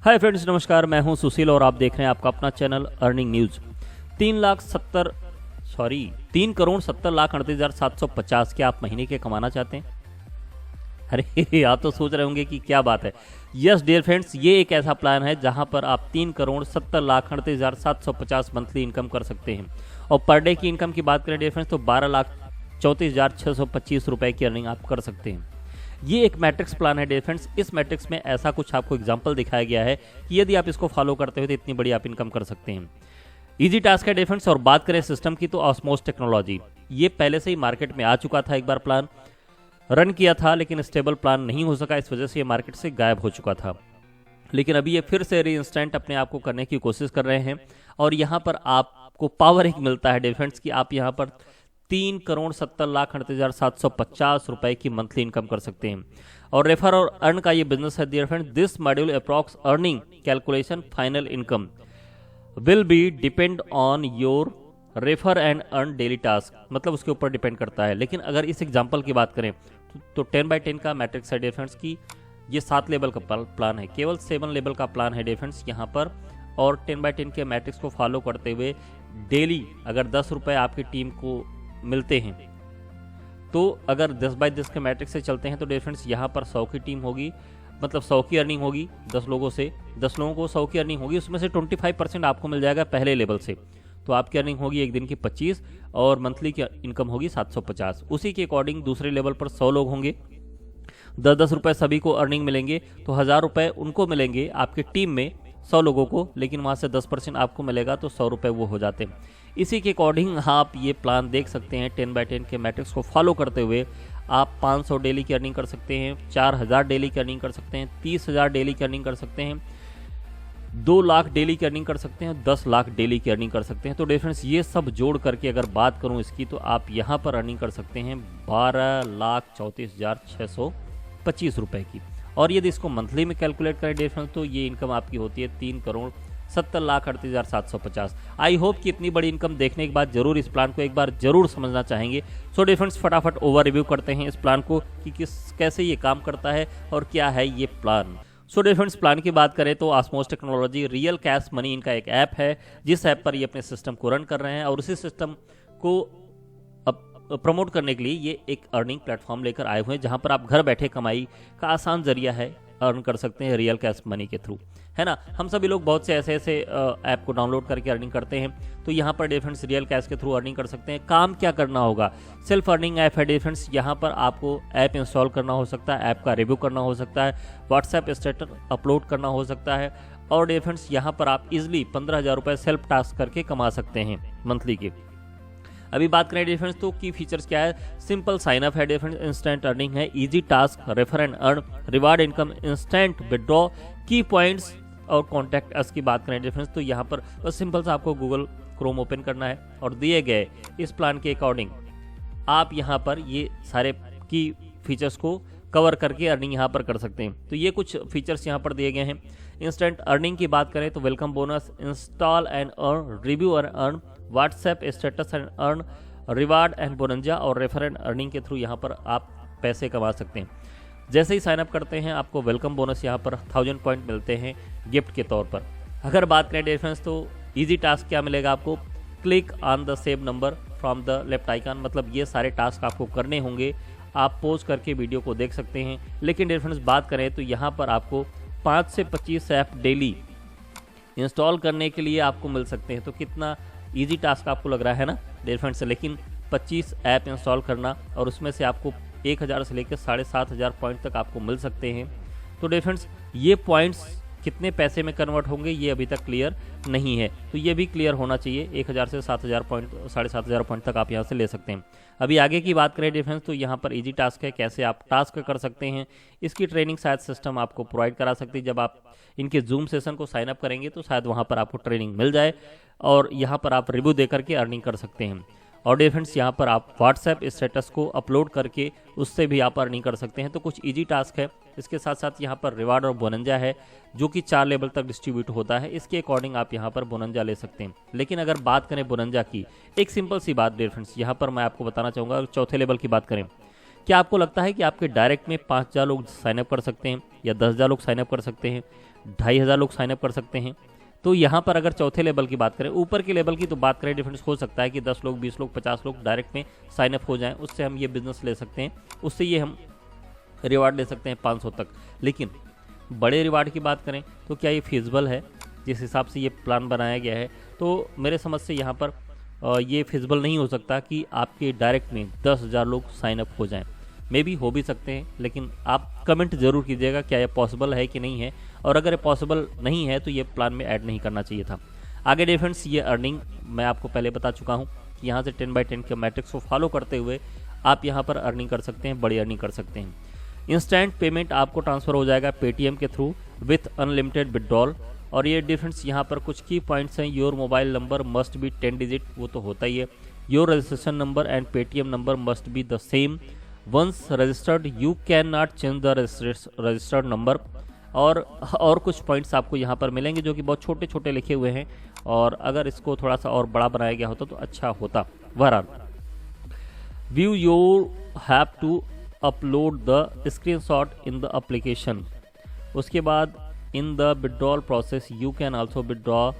Hi friends, नमस्कार। मैं हूं सुशील और आप देख रहे हैं आपका अपना चैनल अर्निंग न्यूज। 3,70,38,750 क्या आप महीने के कमाना चाहते हैं? अरे आप तो सोच रहे होंगे कि क्या बात है। यस डियर फ्रेंड्स, ये एक ऐसा प्लान है जहां पर आप 3,70,38,750 मंथली इनकम कर सकते हैं। और पर डे की इनकम की बात करें डियर फ्रेंड्स तो 12,34,625 रुपए की अर्निंग आप कर सकते हैं। ये एक मैट्रिक्स प्लान है डियर फ्रेंड्स। इस मैट्रिक्स में ऐसा कुछ आपको एग्जांपल दिखाया गया है कि यदि आप इसको फॉलो करते हो तो इतनी बड़ी आप इनकम कर सकते हैं। इजी टास्क है डियर फ्रेंड्स। और बात करें सिस्टम की तो ऑस्मोस टेक्नोलॉजी, ये पहले से ही मार्केट में आ चुका था। एक बार प्लान रन किया था लेकिन स्टेबल प्लान नहीं हो सका, इस वजह से ये मार्केट से गायब हो चुका था। लेकिन अभी ये फिर से रीइंस्टेंट अपने आप को करने की कोशिश कर रहे हैं। और यहाँ पर आपको पावर एक मिलता है डियर फ्रेंड्स कि आप यहाँ पर 3,70,38,750 रुपए की मंथली इनकम कर सकते हैं। और रेफर और अर्न का ये बिजनेस है dear friends. This module approx earning calculation final income will be depend on your refer and earn daily task, मतलब उसके ऊपर डिपेंड करता है। लेकिन अगर इस एग्जांपल की बात करें तो 10/10 का मैट्रिक्स है डियर फ्रेंड्स की ये 7 लेवल का प्लान है, केवल 7 लेवल का प्लान है डियर फ्रेंड्स यहाँ पर। और 10/10 के मैट्रिक्स को फॉलो करते हुए डेली अगर 10 रुपए आपकी टीम को मिलते हैं तो अगर 10/10 के मैट्रिक्स से चलते हैं तो डियर फ्रेंड्स यहाँ पर 100 की टीम होगी, मतलब 100 की अर्निंग होगी 10 लोगों से। 10 लोगों को 100 की अर्निंग होगी, उसमें से 25% आपको मिल जाएगा पहले लेवल से। तो आपकी अर्निंग होगी एक दिन की 25 और मंथली की इनकम होगी 750। उसी के अकॉर्डिंग दूसरे लेवल पर 100 लोग होंगे, 10-10 रुपए सभी को अर्निंग मिलेंगे, तो 1000 रुपए उनको मिलेंगे आपकी टीम में 100 लोगों को, लेकिन वहाँ से 10% आपको मिलेगा तो 100 रुपए वो हो जाते हैं। इसी के अकॉर्डिंग आप ये प्लान देख सकते हैं। 10/10 के मैट्रिक्स को फॉलो करते हुए आप 500 डेली की अर्निंग कर सकते हैं, 4000 डेली की अर्निंग कर सकते हैं, 30,000 डेली की अर्निंग कर सकते हैं, 2 लाख डेली की अर्निंग कर सकते हैं, 10 लाख डेली की अर्निंग कर सकते हैं। तो डिफरेंस ये सब जोड़ करके अगर बात करूं इसकी तो आप यहाँ पर अर्निंग कर सकते हैं 12,34,625 रुपए की। और यदि इसको मंथली में कैलकुलेट करें डिफरेंस तो ये इनकम आपकी होती है 3,70,38,750। आई होप कि इतनी बड़ी इनकम देखने के बाद जरूर इस प्लान को एक बार जरूर समझना चाहेंगे। सो डिफरेंस फटाफट ओवर रिव्यू करते हैं इस प्लान को कि कैसे ये काम करता है और क्या है ये प्लान। सो डिफरेंस प्लान की बात करें तो ऑस्मोस टेक्नोलॉजी रियल कैश मनी इनका एक ऐप है, जिस ऐप पर ये अपने सिस्टम को रन कर रहे हैं। और उसी सिस्टम को प्रमोट करने के लिए ये एक अर्निंग प्लेटफॉर्म लेकर आए हुए हैं, जहां पर आप घर बैठे कमाई का आसान जरिया है, अर्न कर सकते हैं रियल कैश मनी के थ्रू, है ना। हम सभी लोग बहुत से ऐसे ऐप को डाउनलोड करके अर्निंग करते हैं, तो यहाँ पर डिफरेंस रियल कैश के थ्रू अर्निंग कर सकते हैं। काम क्या करना होगा, सेल्फ अर्निंग ऐप है डिफरेंस। यहाँ पर आपको ऐप इंस्टॉल करना हो सकता है, ऐप का रिव्यू करना हो सकता है, व्हाट्सएप स्टेटस अपलोड करना हो सकता है। और डिफरेंस यहाँ पर आप इजिली 15,000 रुपये सेल्फ टास्क करके कमा सकते हैं मंथली के। अभी बात करें डिफरेंस तो की फीचर्स क्या है। सिंपल साइन अप है डिफरेंस, इंस्टेंट अर्निंग है, easy task, refer and earn, reward income, instant withdraw, की पॉइंट्स और कॉन्टैक्ट अस की बात करें डिफरेंस तो यहाँ पर बस सिंपल सा आपको गूगल क्रोम ओपन करना है और दिए गए इस प्लान के अकॉर्डिंग आप यहाँ पर ये सारे की फीचर्स को कवर करके अर्निंग यहाँ पर कर सकते हैं। तो ये कुछ फीचर्स यहाँ पर दिए गए हैं। इंस्टेंट अर्निंग की बात करें तो welcome bonus, install and earn, review and earn, WhatsApp status and earn, reward and bonanza और रेफर एंड अर्निंग के थ्रू यहाँ पर आप पैसे कमा सकते हैं। जैसे ही साइन अप करते हैं आपको वेलकम बोनस यहाँ पर 1000 पॉइंट मिलते हैं गिफ्ट के तौर पर। अगर बात करें डिफरेंस तो इजी टास्क क्या मिलेगा आपको, click on the save number from the left icon, मतलब ये सारे टास्क आपको करने होंगे। आप पोज करके वीडियो को देख सकते हैं। लेकिन डिफरेंस बात करें तो यहाँ पर आपको 5 से 25 ऐप डेली इंस्टॉल करने के लिए आपको मिल सकते हैं। तो कितना ईजी टास्क आपको लग रहा है ना डिफरेंस से, लेकिन 25 ऐप इंस्टॉल करना और उसमें से आपको 1000 से लेकर 7,500 पॉइंट तक आपको मिल सकते हैं। तो डिफरेंस ये पॉइंट्स कितने पैसे में कन्वर्ट होंगे ये अभी तक क्लियर नहीं है, तो ये भी क्लियर होना चाहिए। 1000 से 7,000 पॉइंट 7,500 पॉइंट तक आप यहाँ से ले सकते हैं। अभी आगे की बात करें डिफरेंस तो यहाँ पर इजी टास्क है, कैसे आप टास्क कर सकते हैं इसकी ट्रेनिंग शायद सिस्टम आपको प्रोवाइड करा सकती है। जब आप इनके जूम सेशन को साइन अप करेंगे तो शायद वहाँ पर आपको ट्रेनिंग मिल जाए और यहाँ पर आप रिव्यू दे करके अर्निंग कर सकते हैं। और डिफरेंस यहाँ पर आप व्हाट्सएप स्टेटस को अपलोड करके उससे भी आप अर्निंग कर सकते हैं। तो कुछ इजी टास्क है। इसके साथ साथ यहाँ पर रिवार्ड और बोनंजा है जो कि 4 लेवल तक डिस्ट्रीब्यूट होता है, इसके अकॉर्डिंग आप यहाँ पर बोनंजा ले सकते हैं। लेकिन अगर बात करें बोनंजा की, एक सिंपल सी बात डिफरेंस यहाँ पर मैं आपको बताना चाहूँगा। चौथे लेवल की बात करें, क्या आपको लगता है कि आपके डायरेक्ट में 5,000 लोग साइनअप कर सकते हैं या 10,000 लोग साइनअप कर सकते हैं? 2,500 लोग साइनअप कर सकते हैं। तो यहाँ पर अगर चौथे लेवल की बात करें, ऊपर के लेवल की तो बात करें डिफरेंस हो सकता है कि 10 लोग, 20 लोग, 50 लोग डायरेक्ट में साइनअप हो जाएं, उससे हम ये बिजनेस ले सकते हैं, उससे ये हम रिवार्ड ले सकते हैं 500 तक। लेकिन बड़े रिवार्ड की बात करें तो क्या ये फिजिबल है? जिस हिसाब से ये प्लान बनाया गया है तो मेरे समझ से यहाँ पर ये फिजिबल नहीं हो सकता कि आपके डायरेक्ट में 10,000 लोग साइनअप हो जाएं। मे बी हो भी सकते हैं, लेकिन आप कमेंट जरूर कीजिएगा क्या ये पॉसिबल है कि नहीं है, और अगर ये पॉसिबल नहीं है तो ये प्लान में ऐड नहीं करना चाहिए था। आगे डे फ्रेंड्स, ये अर्निंग मैं आपको पहले बता चुका हूँ कि यहाँ से 10/10 के मैट्रिक्स को फॉलो करते हुए आप यहाँ पर अर्निंग कर सकते हैं, बड़ी अर्निंग कर सकते हैं। इंस्टेंट पेमेंट आपको ट्रांसफर हो जाएगा पेटीएम के थ्रू विथ अनलिमिटेड विड्रॉल। और ये डिफरेंस यहाँ पर कुछ की पॉइंट्स हैं। Your mobile number must be 10 digit, वो तो होता ही है। Your registration number and Paytm number must be the same. Once registered you can not change the registered number. और कुछ पॉइंट्स आपको यहाँ पर मिलेंगे जो कि बहुत छोटे छोटे लिखे हुए हैं, और अगर इसको थोड़ा सा और बड़ा बनाया गया होता तो अच्छा होता। बहरहाल, view your have to upload the screenshot in the application. उसके बाद in the withdrawal process you can also withdraw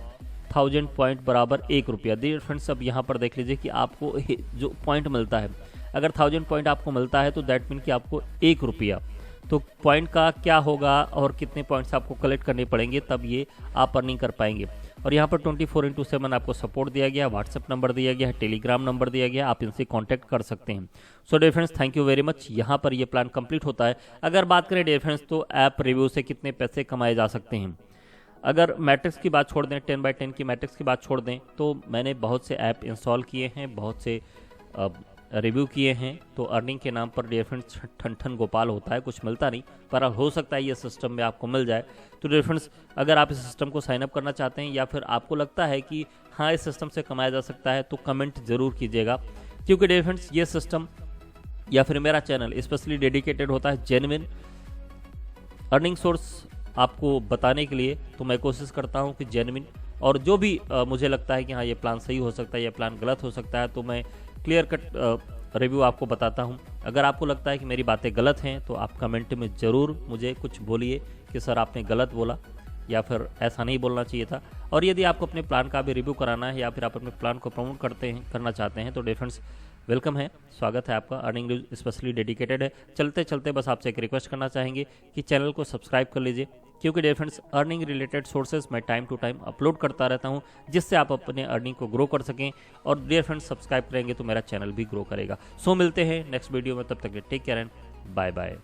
1000 point बराबर 1 रुपया। डियर फ्रेंड्स, अब यहाँ पर देख लीजिए कि आपको जो पॉइंट मिलता है, अगर 1000 पॉइंट आपको मिलता है तो दैट मीन कि आपको 1 रुपया। तो पॉइंट का क्या होगा और कितने पॉइंट्स आपको कलेक्ट करने पड़ेंगे तब ये आप अर्निंग कर पाएंगे। और यहाँ पर 24/7 आपको सपोर्ट दिया गया, व्हाट्सएप नंबर दिया गया है, टेलीग्राम नंबर दिया गया, आप इनसे कांटेक्ट कर सकते हैं। So dear friends, thank you very much. यहाँ पर ये प्लान कंप्लीट होता है। अगर बात करें डियर फ्रेंड्स तो ऐप रिव्यू से कितने पैसे कमाए जा सकते हैं, अगर मैट्रिक्स की बात छोड़ दें, 10/10 की मैट्रिक्स की बात छोड़ दें, तो मैंने बहुत से ऐप इंस्टॉल किए हैं, बहुत से रिव्यू किए हैं। तो अर्निंग के नाम पर डियर फ्रेंड्स ठन गोपाल होता है, कुछ मिलता नहीं, पर हो सकता है ये सिस्टम में आपको मिल जाए। तो डियर फ्रेंड्स, अगर आप इस सिस्टम को साइनअप करना चाहते हैं या फिर आपको लगता है कि हाँ इस सिस्टम से कमाया जा सकता है, तो कमेंट जरूर कीजिएगा। क्योंकि डियर फ्रेंड्स, ये सिस्टम या फिर मेरा चैनल स्पेशली डेडिकेटेड होता है जेन्युइन अर्निंग सोर्स आपको बताने के लिए। तो मैं कोशिश करता हूँ कि जेन्युइन, और जो भी मुझे लगता है कि हाँ ये प्लान सही हो सकता है, ये प्लान गलत हो सकता है, तो मैं क्लियर कट रिव्यू आपको बताता हूं। अगर आपको लगता है कि मेरी बातें गलत हैं तो आप कमेंट में ज़रूर मुझे कुछ बोलिए कि सर आपने गलत बोला या फिर ऐसा नहीं बोलना चाहिए था। और यदि आपको अपने प्लान का भी रिव्यू कराना है या फिर आप अपने प्लान को प्रमोट करना चाहते हैं तो डियर फ्रेंड्स वेलकम है, स्वागत है आपका। अर्निंग न्यूज स्पेशली डेडिकेटेड है। चलते चलते बस आपसे एक रिक्वेस्ट करना चाहेंगे कि चैनल को सब्सक्राइब कर लीजिए, क्योंकि dear friends earning related sources मैं टाइम टू टाइम अपलोड करता रहता हूं, जिससे आप अपने अर्निंग को ग्रो कर सकें। और डियर फ्रेंड्स, सब्सक्राइब करेंगे तो मेरा चैनल भी ग्रो करेगा। सो मिलते हैं नेक्स्ट वीडियो में, तब तक take care and bye bye.